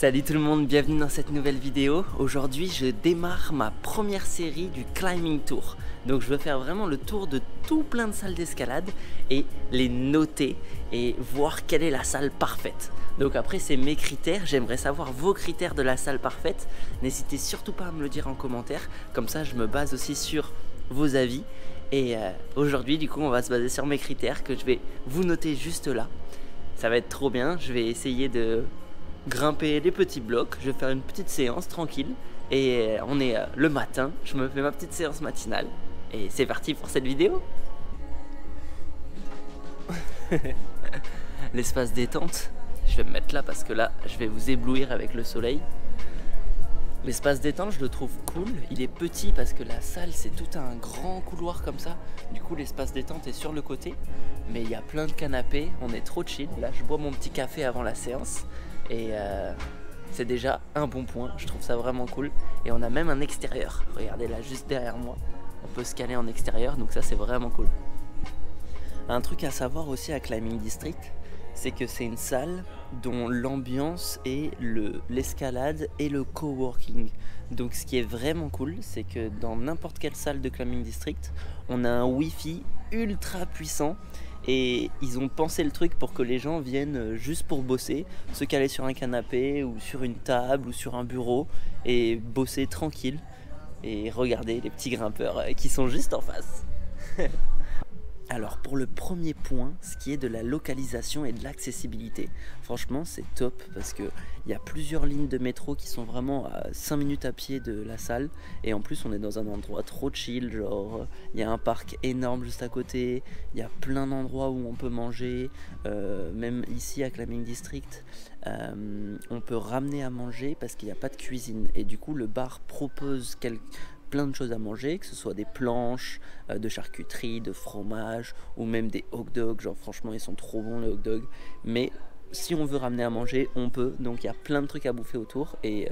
Salut tout le monde, bienvenue dans cette nouvelle vidéo. Aujourd'hui je démarre ma première série du Climbing Tour. Donc je veux faire vraiment le tour de tout plein de salles d'escalade et les noter et voir quelle est la salle parfaite. Donc après c'est mes critères, j'aimerais savoir vos critères de la salle parfaite. N'hésitez surtout pas à me le dire en commentaire, comme ça je me base aussi sur vos avis. Et aujourd'hui du coup on va se baser sur mes critères que je vais vous noter juste là. Ça va être trop bien, je vais essayer de grimper les petits blocs, je vais faire une petite séance tranquille et on est le matin, je me fais ma petite séance matinale et c'est parti pour cette vidéo. L'espace détente, je vais me mettre là parce que là je vais vous éblouir avec le soleil. L'espace détente je le trouve cool, il est petit parce que la salle c'est tout un grand couloir comme ça, du coup l'espace détente est sur le côté mais il y a plein de canapés, on est trop chill. Là je bois mon petit café avant la séance et c'est déjà un bon point, je trouve ça vraiment cool. Et on a même un extérieur, regardez là juste derrière moi, on peut se caler en extérieur, donc ça c'est vraiment cool. Un truc à savoir aussi à Climbing District, c'est que c'est une salle dont l'ambiance est l'escalade et le coworking. Donc ce qui est vraiment cool, c'est que dans n'importe quelle salle de Climbing District, on a un wifi ultra puissant. Et ils ont pensé le truc pour que les gens viennent juste pour bosser, se caler sur un canapé ou sur une table ou sur un bureau et bosser tranquille et regarder les petits grimpeurs qui sont juste en face. Alors pour le premier point, ce qui est de la localisation et de l'accessibilité, franchement c'est top parce qu'il y a plusieurs lignes de métro qui sont vraiment à 5 minutes à pied de la salle et en plus on est dans un endroit trop chill, genre il y a un parc énorme juste à côté, il y a plein d'endroits où on peut manger, même ici à Climbing District on peut ramener à manger parce qu'il n'y a pas de cuisine et du coup le bar propose plein de choses à manger, que ce soit des planches, de charcuterie, de fromage ou même des hot dogs, genre franchement ils sont trop bons les hot dogs, mais si on veut ramener à manger on peut, donc il y a plein de trucs à bouffer autour et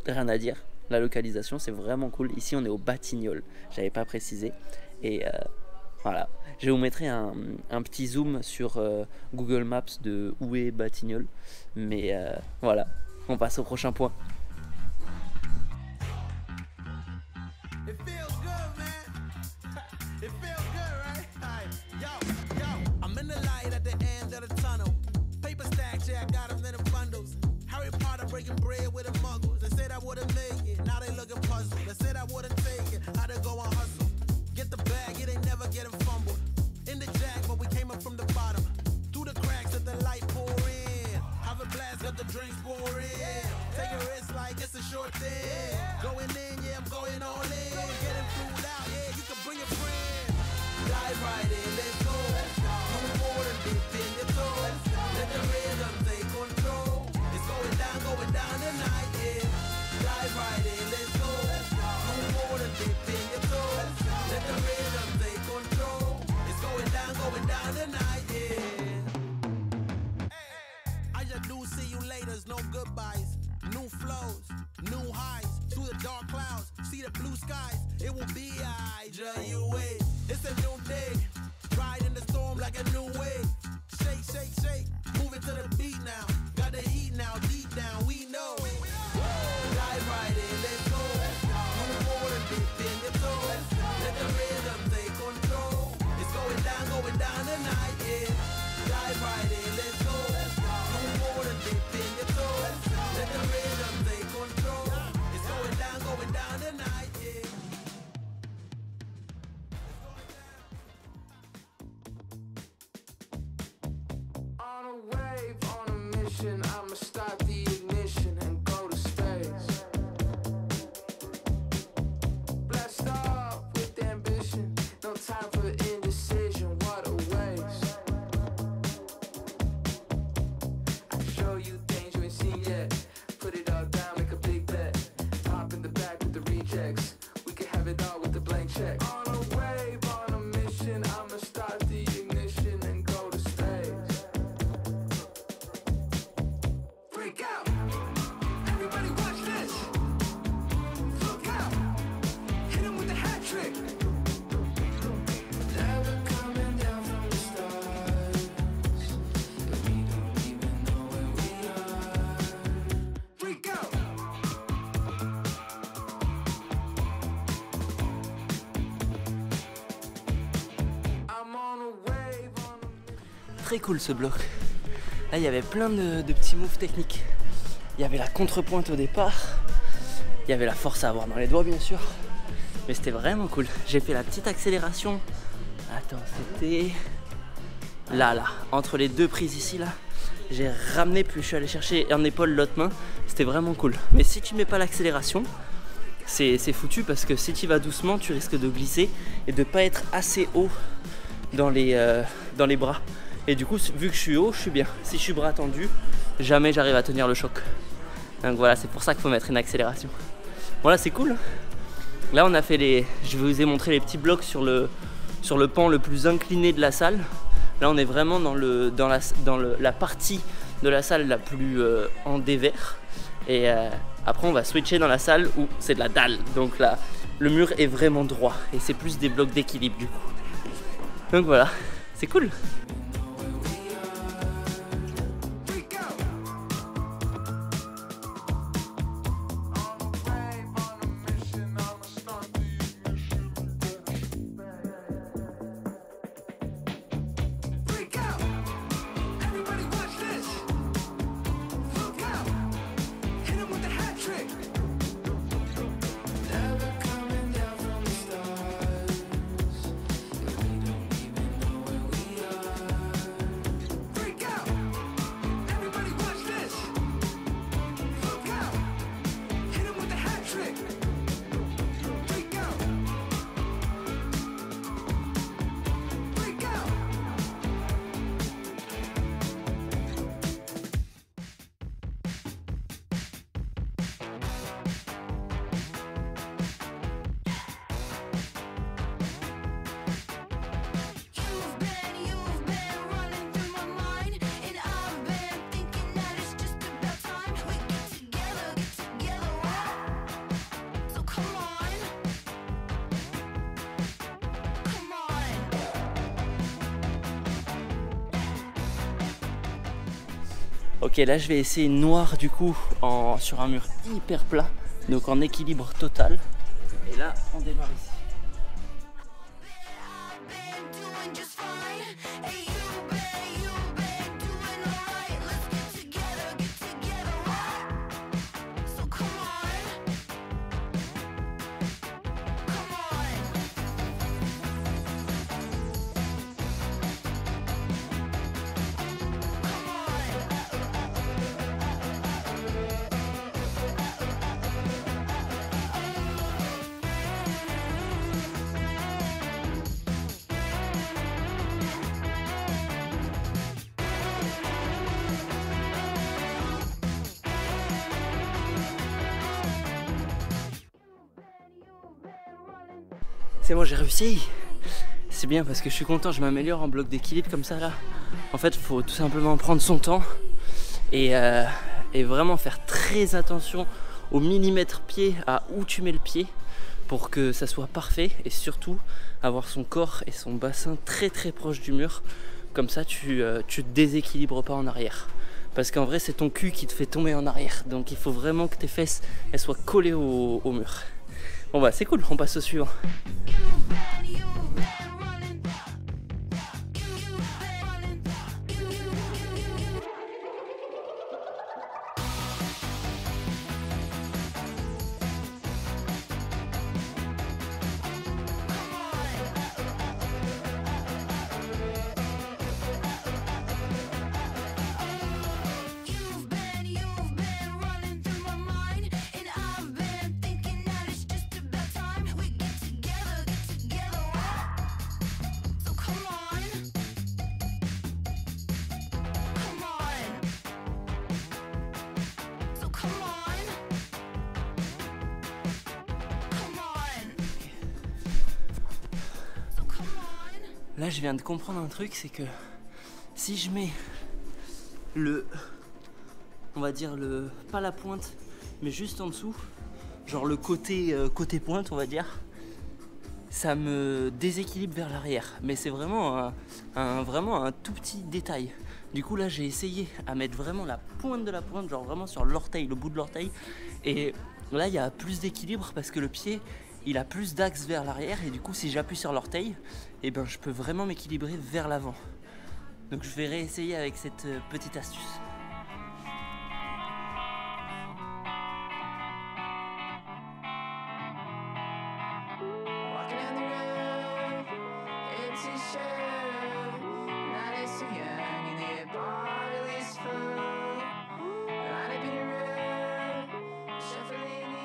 rien à dire, la localisation c'est vraiment cool. Ici on est au Batignolles, j'avais pas précisé et voilà, je vous mettrai un petit zoom sur Google Maps de où est Batignolles, mais voilà, on passe au prochain point. It feels good, man. It feels good, right? Yo, I'm in the light at the end of the tunnel. Paper stacks, yeah, I got them in the bundles. Harry Potter breaking bread with the muggles. They said I wouldn't make it, now they looking puzzled. They said I wouldn't take it, I to go and hustle. Get the bag, it ain't never getting fumbled. In the jack, but we came up from the bottom. Through the cracks that the light pour in. Have a blast, got the drinks pour in. Take a risk like it's a short thing. Going in, yeah, I'm going all in. Getting food out, yeah, you can bring a friend. Dive right in, let's go. No more than dip in your toe. Let the rhythm take control. It's going down tonight, yeah. Dive right in, let's go. No more than dip in your toe. Let the rhythm take control. It's going down tonight, yeah. I just do see you later, no goodbyes. New flows, new highs, through the dark clouds, see the blue skies, it will be I, you wait. It's a new day, ride in the storm like a new wave. Shake, shake, shake, move it to the beat now. Got the heat now, deep down, we know. Dive right in, let's go. No more than dip in your toe. Let the rhythm take control. It's going down tonight, yeah. Dive right in, let's go. No more than dip in your toe. Let the rhythm take control. It's going down tonight, yeah. On a wave, on a mission, I'ma start the ignition and go to space. Blast off with ambition, no time for indecision, what a waste. très cool ce bloc. Là il y avait plein de petits moves techniques. Il y avait la contre-pointe au départ. Il y avait la force à avoir dans les doigts bien sûr. Mais c'était vraiment cool. J'ai fait la petite accélération. Attends, c'était là, entre les deux prises ici là. J'ai ramené puis je suis allé chercher en épaule l'autre main. C'était vraiment cool. Mais si tu mets pas l'accélération, c'est foutu parce que si tu vas doucement, tu risques de glisser et de pas être assez haut dans les bras. Et du coup, vu que je suis haut, je suis bien. Si je suis bras tendu, jamais j'arrive à tenir le choc. Donc voilà, c'est pour ça qu'il faut mettre une accélération. Voilà, c'est cool. Là, on a fait je vous ai montré les petits blocs sur le pan le plus incliné de la salle. Là, on est vraiment dans la partie de la salle la plus en dévers. Et après, on va switcher dans la salle où c'est de la dalle. Donc là, le mur est vraiment droit. Et c'est plus des blocs d'équilibre du coup. Donc voilà, c'est cool. Ok, là je vais essayer noir du coup sur un mur hyper plat, donc en équilibre total. Et là on démarre ici. C'est bon, j'ai réussi. C'est bien parce que je suis content, je m'améliore en bloc d'équilibre comme ça là. En fait, il faut tout simplement prendre son temps et vraiment faire très attention au millimètre pied, à où tu mets le pied pour que ça soit parfait et surtout avoir son corps et son bassin très très proche du mur. Comme ça, tu te déséquilibres pas en arrière. Parce qu'en vrai, c'est ton cul qui te fait tomber en arrière. Donc il faut vraiment que tes fesses elles soient collées au mur. Bon bah c'est cool, on passe au suivant. Là je viens de comprendre un truc, c'est que si je mets on va dire pas la pointe, mais juste en dessous, genre le côté pointe on va dire, ça me déséquilibre vers l'arrière. Mais c'est vraiment un tout petit détail. Du coup là j'ai essayé à mettre vraiment la pointe de la pointe, genre vraiment sur l'orteil, le bout de l'orteil. Et là il y a plus d'équilibre parce que le pied il a plus d'axe vers l'arrière et du coup si j'appuie sur l'orteil, et ben je peux vraiment m'équilibrer vers l'avant. Donc je vais réessayer avec cette petite astuce. Walking down the road, empty shell. Night is so young and the bottle is full. Line up in a row, shuffling in.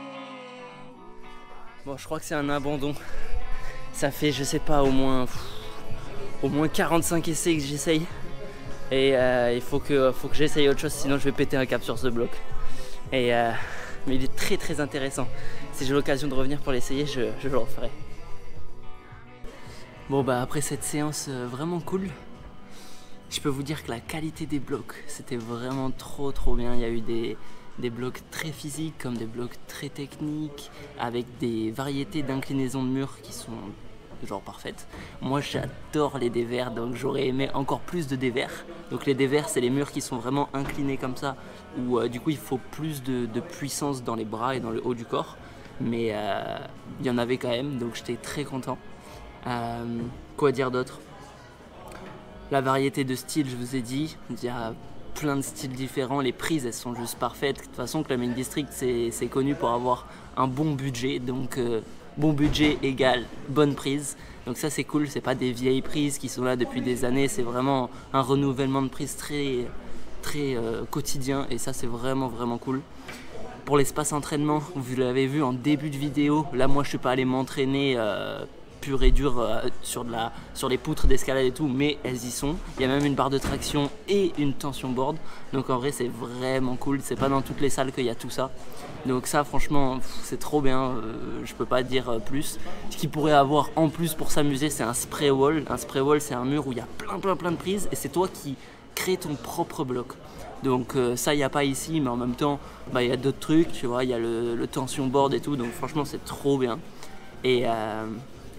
Bon, je crois que c'est un abandon. Ça fait, je sais pas, au moins 45 essais que j'essaye. Et il faut que j'essaye autre chose, sinon je vais péter un câble sur ce bloc. Mais il est très très intéressant. Si j'ai l'occasion de revenir pour l'essayer, je le referai. Bon bah après cette séance vraiment cool, je peux vous dire que la qualité des blocs, c'était vraiment trop bien. Il y a eu des blocs très physiques comme des blocs très techniques, avec des variétés d'inclinaisons de murs qui sont genre parfaites. Moi j'adore les dévers, donc j'aurais aimé encore plus de dévers. Donc les dévers, c'est les murs qui sont vraiment inclinés comme ça, où du coup il faut plus de puissance dans les bras et dans le haut du corps. Mais il y en avait quand même, donc j'étais très content. Quoi dire d'autre? La variété de styles, je vous ai dit, il y a plein de styles différents, les prises elles sont juste parfaites. De toute façon, Clubbing District c'est connu pour avoir un bon budget, donc bon budget égale bonne prise. Donc ça c'est cool, c'est pas des vieilles prises qui sont là depuis des années, c'est vraiment un renouvellement de prises très quotidien, et ça c'est vraiment cool. Pour l'espace entraînement, vous l'avez vu en début de vidéo, là moi je suis pas allé m'entraîner pur et dur sur les poutres d'escalade et tout, mais elles y sont. Il y a même une barre de traction et une tension board, donc en vrai c'est vraiment cool. C'est pas dans toutes les salles qu'il y a tout ça, donc ça franchement c'est trop bien, je peux pas dire plus. Ce qu'il pourrait avoir en plus pour s'amuser, c'est un spray wall. Un spray wall, c'est un mur où il y a plein de prises et c'est toi qui crée ton propre bloc. Donc ça il n'y a pas ici, mais en même temps il y a d'autres trucs, tu vois, il y a le tension board et tout, donc franchement c'est trop bien. Et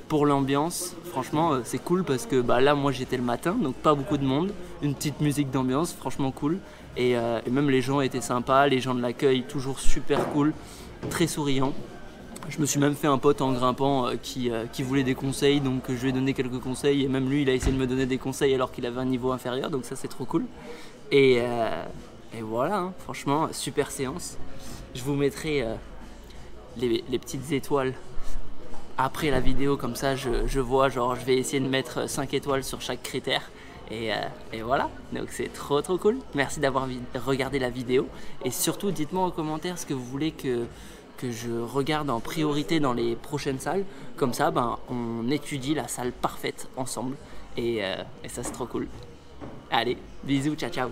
pour l'ambiance, franchement c'est cool parce que là moi j'étais le matin, donc pas beaucoup de monde, une petite musique d'ambiance, franchement cool. Et même les gens étaient sympas, les gens de l'accueil toujours super cool, très souriants. Je me suis même fait un pote en grimpant qui voulait des conseils, donc je lui ai donné quelques conseils, et même lui il a essayé de me donner des conseils alors qu'il avait un niveau inférieur, donc ça c'est trop cool. Et voilà, hein, franchement super séance. Je vous mettrai les petites étoiles après la vidéo, comme ça je vois, genre je vais essayer de mettre 5 étoiles sur chaque critère. Et voilà, donc c'est trop cool. Merci d'avoir regardé la vidéo, et surtout dites-moi en commentaire ce que vous voulez que je regarde en priorité dans les prochaines salles. Comme ça on étudie la salle parfaite ensemble, et ça c'est trop cool. Allez, bisous, ciao